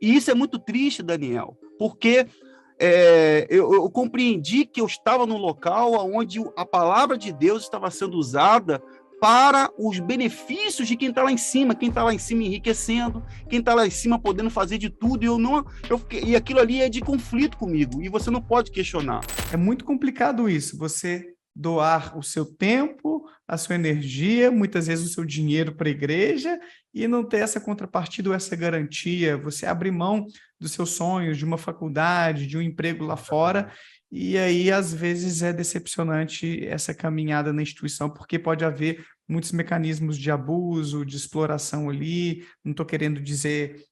E isso é muito triste, Daniel, porque eu compreendi que eu estava num local onde a palavra de Deus estava sendo usada para os benefícios de quem está lá em cima, enriquecendo, quem está lá em cima podendo fazer de tudo, e aquilo ali é de conflito comigo, e você não pode questionar. É muito complicado isso, você doar o seu tempo, a sua energia, muitas vezes o seu dinheiro para a igreja e não ter essa contrapartida ou essa garantia, você abrir mão dos seus sonhos, de uma faculdade, de um emprego lá fora, e aí às vezes é decepcionante essa caminhada na instituição, porque pode haver muitos mecanismos de abuso, de exploração ali, não estou querendo dizer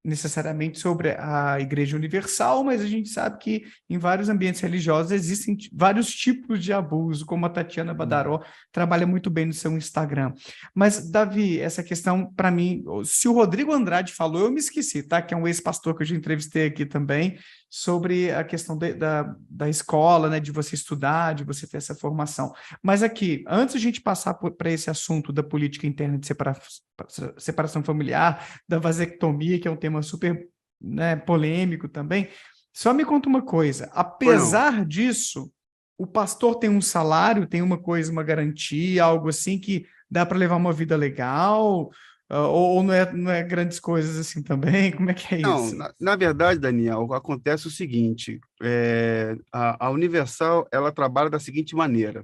necessariamente sobre a Igreja Universal, mas a gente sabe que em vários ambientes religiosos existem vários tipos de abuso, como a Tatiana Badaró trabalha muito bem no seu Instagram. Mas, Davi, essa questão, para mim, se o Rodrigo Andrade falou, eu me esqueci, tá? Que é um ex-pastor que eu já entrevistei aqui também, sobre a questão da escola, né? De você estudar, de você ter essa formação. Mas aqui, antes de a gente passar para esse assunto da política interna de separação familiar, da vasectomia, que é um tema super, né, polêmico também, só me conta uma coisa, apesar disso, o pastor tem um salário, tem uma coisa, uma garantia, algo assim que dá para levar uma vida legal, ou não é grandes coisas assim também? Como é que é Não, isso? na verdade, Daniel, acontece o seguinte, a Universal, ela trabalha da seguinte maneira,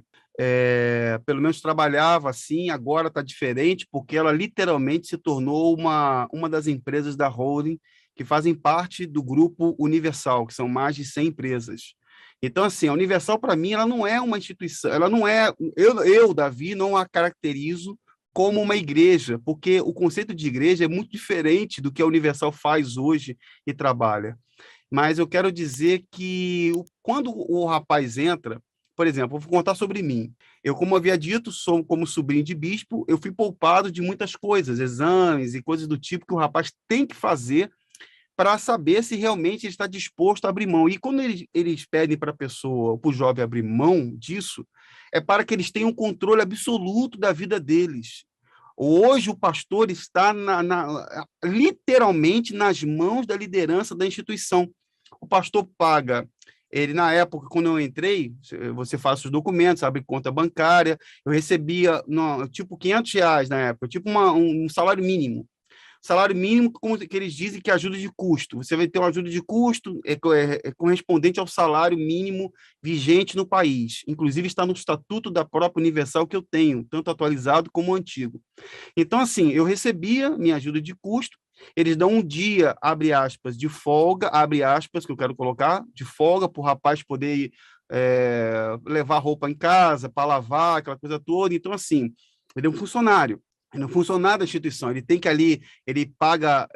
pelo menos trabalhava assim, agora está diferente, porque ela literalmente se tornou uma das empresas da holding que fazem parte do grupo Universal, que são mais de 100 empresas. Então, assim, a Universal, para mim, ela não é uma instituição, ela não é, Davi, não a caracterizo como uma igreja, porque o conceito de igreja é muito diferente do que a Universal faz hoje e trabalha. Mas eu quero dizer que quando o rapaz entra, por exemplo, vou contar sobre mim. Eu, como havia dito, sou como sobrinho de bispo, eu fui poupado de muitas coisas, exames e coisas do tipo que o rapaz tem que fazer para saber se realmente ele está disposto a abrir mão. E quando eles pedem para a pessoa, para o jovem abrir mão disso, é para que eles tenham um controle absoluto da vida deles. Hoje o pastor está literalmente nas mãos da liderança da instituição. O pastor paga, ele na época, quando eu entrei, você faz os documentos, abre conta bancária, eu recebia tipo R$ 500 na época, tipo um salário mínimo. Salário mínimo, como que eles dizem que é ajuda de custo. Você vai ter uma ajuda de custo correspondente ao salário mínimo vigente no país. Inclusive, está no estatuto da própria Universal que eu tenho, tanto atualizado como antigo. Então, assim, eu recebia minha ajuda de custo, eles dão um dia, abre aspas, de folga, abre aspas, que eu quero colocar, de folga, para o rapaz poder levar roupa em casa, para lavar, aquela coisa toda. Então, assim, ele é um funcionário. Ele é um funcionário da instituição, ele tem que ali, ele paga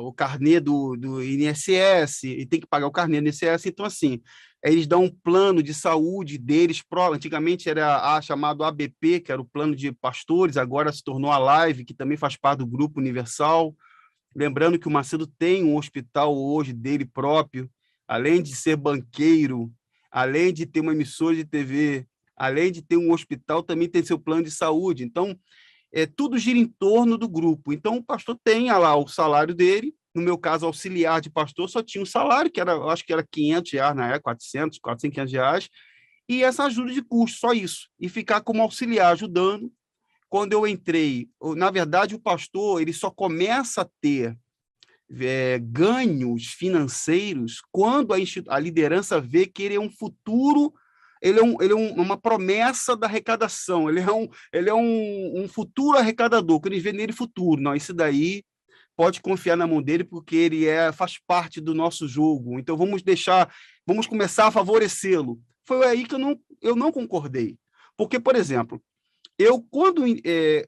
o carnê do INSS, e tem que pagar o carnê do INSS, então assim, eles dão um plano de saúde deles, antigamente era chamado ABP, que era o plano de pastores, agora se tornou a Live, que também faz parte do Grupo Universal, lembrando que o Macedo tem um hospital hoje dele próprio, além de ser banqueiro, além de ter uma emissora de TV, além de ter um hospital, também tem seu plano de saúde, então tudo gira em torno do grupo. Então, o pastor tem lá o salário dele, no meu caso, auxiliar de pastor, só tinha um salário, que era, acho que era R$ 500 na época, 400, R$ 500, e essa ajuda de custo, só isso. E ficar como auxiliar, ajudando. Quando eu entrei, na verdade, o pastor ele só começa a ter ganhos financeiros quando a liderança vê que ele é um futuro, uma promessa da arrecadação, ele é um futuro arrecadador, que eles vê nele futuro. Não, isso daí pode confiar na mão dele, porque ele faz parte do nosso jogo, então vamos começar a favorecê-lo. Foi aí que eu não concordei. Porque, por exemplo, quando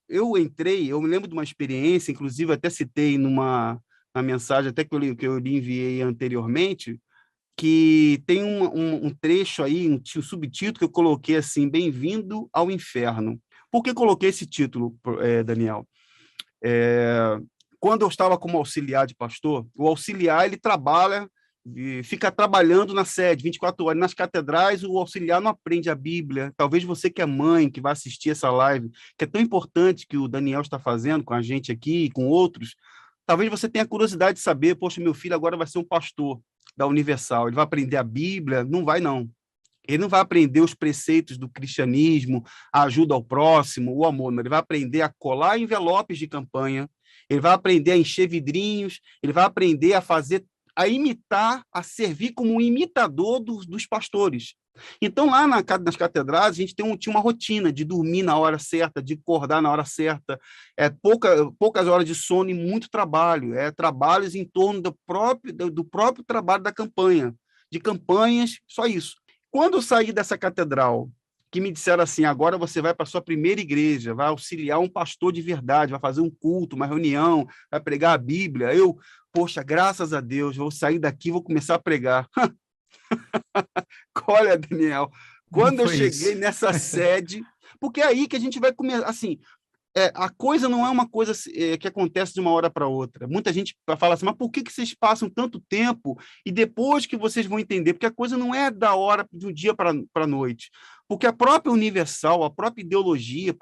eu entrei, eu me lembro de uma experiência, inclusive até citei na mensagem até que eu lhe enviei anteriormente, que tem um trecho aí, um subtítulo que eu coloquei assim, Bem-vindo ao Inferno. Por que coloquei esse título, Daniel? Quando eu estava como auxiliar de pastor, o auxiliar ele trabalha, fica trabalhando na sede 24 horas. Nas catedrais, o auxiliar não aprende a Bíblia. Talvez você que é mãe, que vai assistir essa live, que é tão importante que o Daniel está fazendo com a gente aqui e com outros, Talvez você tenha curiosidade de saber, poxa, meu filho agora vai ser um pastor da Universal, ele vai aprender a Bíblia? Não vai, não. Ele não vai aprender os preceitos do cristianismo, a ajuda ao próximo, o amor, não. Ele vai aprender a colar envelopes de campanha, ele vai aprender a encher vidrinhos, ele vai aprender a fazer, a imitar, a servir como um imitador dos pastores. Então, lá nas catedrais, a gente tinha uma rotina de dormir na hora certa, de acordar na hora certa, poucas horas de sono e muito trabalho, trabalhos em torno do próprio trabalho da campanha, de campanhas, só isso. Quando eu saí dessa catedral, que me disseram assim, agora você vai para a sua primeira igreja, vai auxiliar um pastor de verdade, vai fazer um culto, uma reunião, vai pregar a Bíblia, poxa, graças a Deus, vou sair daqui, vou começar a pregar. Olha, Daniel, quando eu cheguei nessa sede, porque é aí que a gente vai começar, assim, a coisa não é uma coisa que acontece de uma hora para outra. Muita gente fala assim, mas por que vocês passam tanto tempo e depois que vocês vão entender? Porque a coisa não é da hora, de um dia para a noite. Porque a própria Universal, a própria ideologia,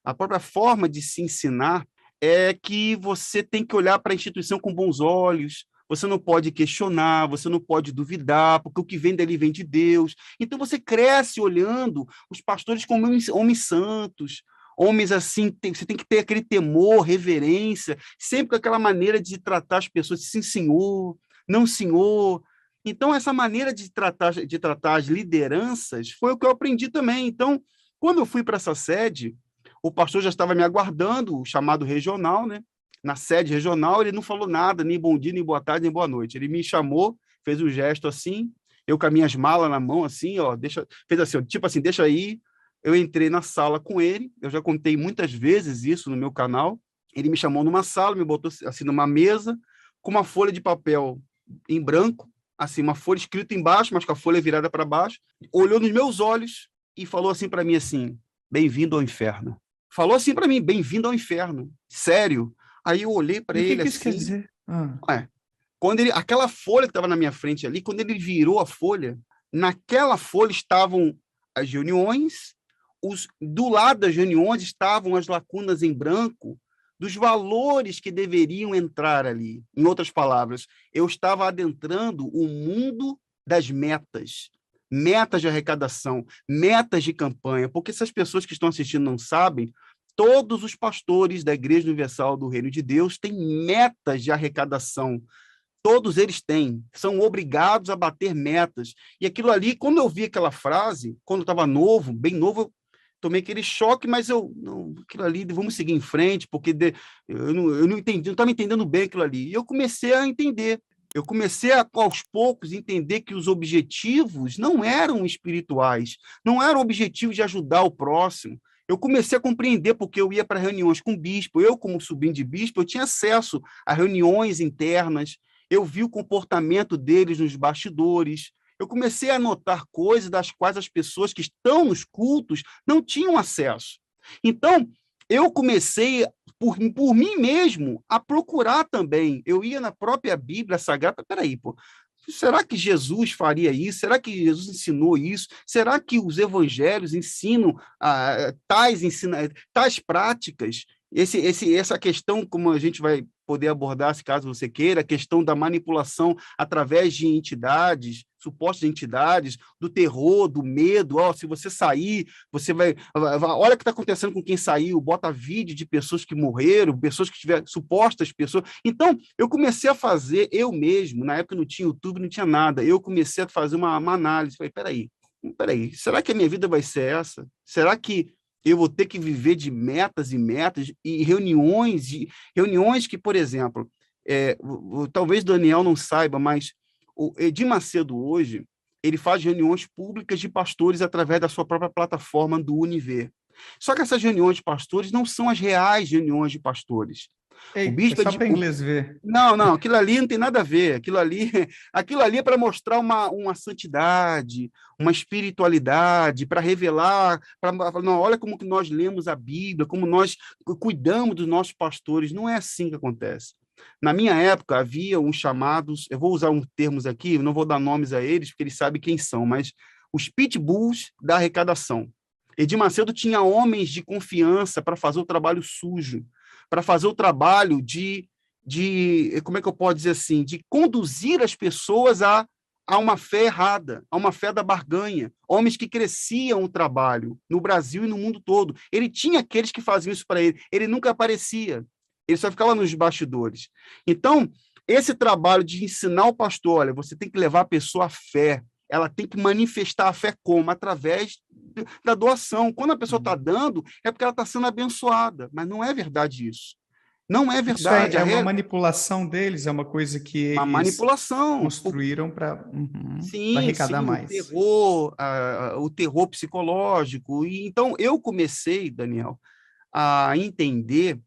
a própria forma de se ensinar é que você tem que olhar para a instituição com bons olhos, você não pode questionar, você não pode duvidar, porque o que vem dali vem de Deus. Então você cresce olhando os pastores como homens santos, homens assim, você tem que ter aquele temor, reverência, sempre com aquela maneira de tratar as pessoas, sim, senhor, não, senhor. Então, essa maneira de tratar as lideranças foi o que eu aprendi também. Então, quando eu fui para essa sede, o pastor já estava me aguardando, o chamado regional, né? Na sede regional, ele não falou nada, nem bom dia, nem boa tarde, nem boa noite. Ele me chamou, fez um gesto assim, eu com as minhas malas na mão, assim, ó, fez assim, tipo assim, deixa aí. Eu entrei na sala com ele, eu já contei muitas vezes isso no meu canal. Ele me chamou numa sala, me botou assim numa mesa, com uma folha de papel em branco, assim, uma folha escrita embaixo, mas com a folha virada para baixo, olhou nos meus olhos e falou assim para mim assim, bem-vindo ao inferno. Falou assim para mim, bem-vindo ao inferno. Sério. Aí eu olhei para ele assim... O que isso quer dizer? Aquela folha que estava na minha frente ali, quando ele virou a folha, naquela folha estavam as reuniões, do lado das reuniões estavam as lacunas em branco dos valores que deveriam entrar ali. Em outras palavras, eu estava adentrando o mundo das metas de arrecadação, metas de campanha, porque se as pessoas que estão assistindo não sabem, todos os pastores da Igreja Universal do Reino de Deus têm metas de arrecadação. Todos eles têm, são obrigados a bater metas. E aquilo ali, quando eu vi aquela frase, quando eu estava novo, bem novo, eu tomei aquele choque, mas aquilo ali, vamos seguir em frente, porque eu não entendi, não estava entendendo bem aquilo ali. E eu comecei a entender. Eu comecei aos poucos, entender que os objetivos não eram espirituais, não eram objetivos de ajudar o próximo. Eu comecei a compreender porque eu ia para reuniões com o bispo. Eu, como sobrinho de bispo, eu tinha acesso a reuniões internas. Eu vi o comportamento deles nos bastidores. Eu comecei a notar coisas das quais as pessoas que estão nos cultos não tinham acesso. Então, eu comecei, por mim mesmo, a procurar também. Eu ia na própria Bíblia Sagrada. Peraí, será que Jesus faria isso? Será que Jesus ensinou isso? Será que os evangelhos ensinam tais práticas? Essa questão, como a gente vai poder abordar, se caso você queira, a questão da manipulação através de entidades, supostas entidades, do terror, do medo. Se você sair, você vai... Olha o que está acontecendo com quem saiu, bota vídeo de pessoas que morreram, pessoas que tiveram, supostas pessoas. Então, eu comecei a fazer, eu mesmo, na época não tinha YouTube, não tinha nada, eu comecei a fazer uma análise. Falei, peraí, será que a minha vida vai ser essa? Será que eu vou ter que viver de metas e metas e reuniões que, por exemplo, talvez Daniel não saiba, mas o Edir Macedo hoje, ele faz reuniões públicas de pastores através da sua própria plataforma do Univer. Só que essas reuniões de pastores não são as reais reuniões de pastores. O bispo só para inglês ver. Não, aquilo ali não tem nada a ver. Aquilo ali é para mostrar uma santidade, uma espiritualidade, para revelar, olha como que nós lemos a Bíblia, como nós cuidamos dos nossos pastores. Não é assim que acontece. Na minha época, havia uns chamados, eu vou usar uns termos aqui, não vou dar nomes a eles, porque eles sabem quem são, mas os pitbulls da arrecadação. Edir Macedo tinha homens de confiança para fazer o trabalho sujo, para fazer o trabalho de como é que eu posso dizer assim, de conduzir as pessoas a uma fé errada, a uma fé da barganha. Homens que cresciam o trabalho no Brasil e no mundo todo. Ele tinha aqueles que faziam isso para ele. Ele nunca aparecia. Ele só ficava nos bastidores. Então, esse trabalho de ensinar o pastor, olha, você tem que levar a pessoa à fé. Ela tem que manifestar a fé como? Através da doação. Quando a pessoa está dando, é porque ela está sendo abençoada. Mas não é verdade isso. Não é Isso verdade. é uma manipulação deles, é uma coisa que Uma eles manipulação. construíram para Sim, arrecadar sim, mais. o terror psicológico. E, então, eu comecei, Daniel, a entender,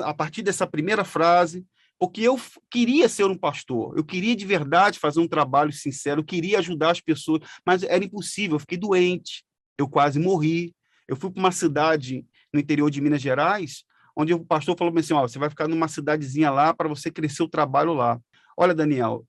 a partir dessa primeira frase, porque eu queria ser um pastor, eu queria de verdade fazer um trabalho sincero, eu queria ajudar as pessoas, mas era impossível, eu fiquei doente, eu quase morri. Eu fui para uma cidade no interior de Minas Gerais, onde o pastor falou assim, ó, você vai ficar numa cidadezinha lá para você crescer o trabalho lá. Olha, Daniel,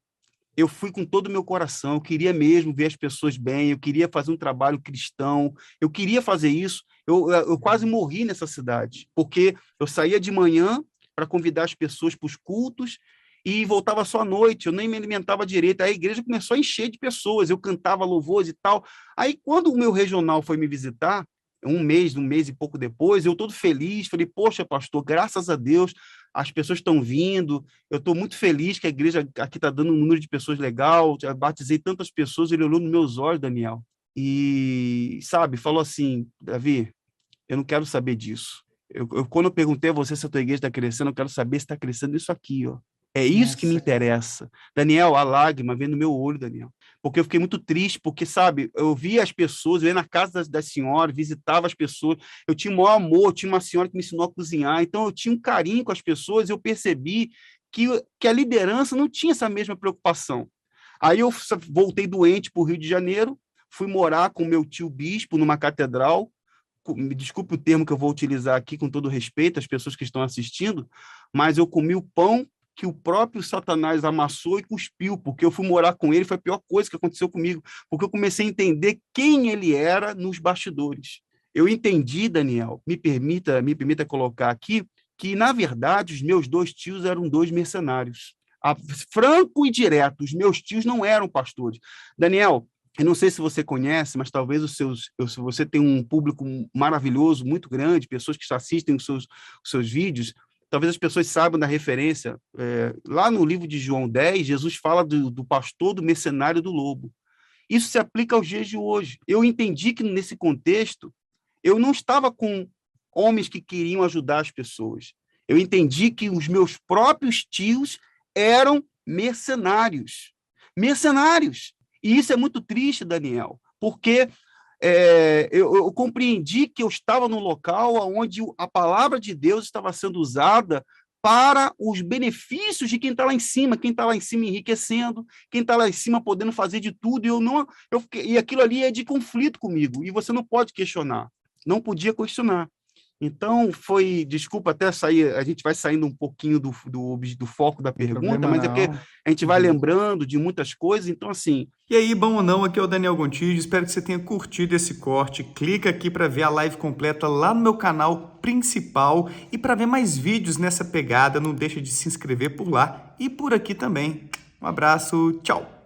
eu fui com todo o meu coração, eu queria mesmo ver as pessoas bem, eu queria fazer um trabalho cristão, eu queria fazer isso. Eu quase morri nessa cidade, porque eu saía de manhã para convidar as pessoas para os cultos e voltava só à noite, eu nem me alimentava direito. Aí a igreja começou a encher de pessoas, eu cantava louvores e tal. Aí, quando o meu regional foi me visitar, um mês e pouco depois, eu todo feliz, falei, poxa, pastor, graças a Deus, as pessoas estão vindo, eu estou muito feliz que a igreja aqui está dando um número de pessoas legal, já batizei tantas pessoas, ele olhou nos meus olhos, Daniel, e, sabe, falou assim, Davi, eu não quero saber disso. Quando eu perguntei a você se a tua igreja está crescendo, eu quero saber se está crescendo isso aqui, ó. É isso que me Nossa, cara. interessa. Daniel, a lágrima vem no meu olho, Daniel. Porque eu fiquei muito triste, porque, sabe, eu via as pessoas, eu ia na casa das senhoras, visitava as pessoas, eu tinha o maior amor, tinha uma senhora que me ensinou a cozinhar, então eu tinha um carinho com as pessoas, e eu percebi que a liderança não tinha essa mesma preocupação. Aí eu voltei doente para o Rio de Janeiro, fui morar com meu tio bispo numa catedral, me desculpe o termo que eu vou utilizar aqui, com todo respeito às pessoas que estão assistindo, mas eu comi o pão que o próprio Satanás amassou e cuspiu, porque eu fui morar com ele, foi a pior coisa que aconteceu comigo, porque eu comecei a entender quem ele era nos bastidores. Eu entendi, Daniel, me permita colocar aqui, que, na verdade, os meus dois tios eram dois mercenários. Franco e direto, os meus tios não eram pastores. Daniel, eu não sei se você conhece, mas talvez se você tem um público maravilhoso, muito grande, pessoas que assistem os seus vídeos, talvez as pessoas saibam da referência. Lá no livro de João 10, Jesus fala do pastor, do mercenário, do lobo. Isso se aplica aos dias de hoje. Eu entendi que, nesse contexto, eu não estava com homens que queriam ajudar as pessoas. Eu entendi que os meus próprios tios eram mercenários. Mercenários. E isso é muito triste, Daniel, porque eu compreendi que eu estava num local onde a palavra de Deus estava sendo usada para os benefícios de quem está lá em cima enriquecendo, quem está lá em cima podendo fazer de tudo, e aquilo ali é de conflito comigo, e você não pode questionar, não podia questionar. Então, desculpa até sair, a gente vai saindo um pouquinho do foco da Não tem pergunta, problema mas é porque não. a gente vai lembrando de muitas coisas, então, assim. E aí, bom ou não, aqui é o Daniel Gontijo, espero que você tenha curtido esse corte. Clica aqui para ver a live completa lá no meu canal principal e para ver mais vídeos nessa pegada, não deixa de se inscrever por lá e por aqui também. Um abraço, tchau!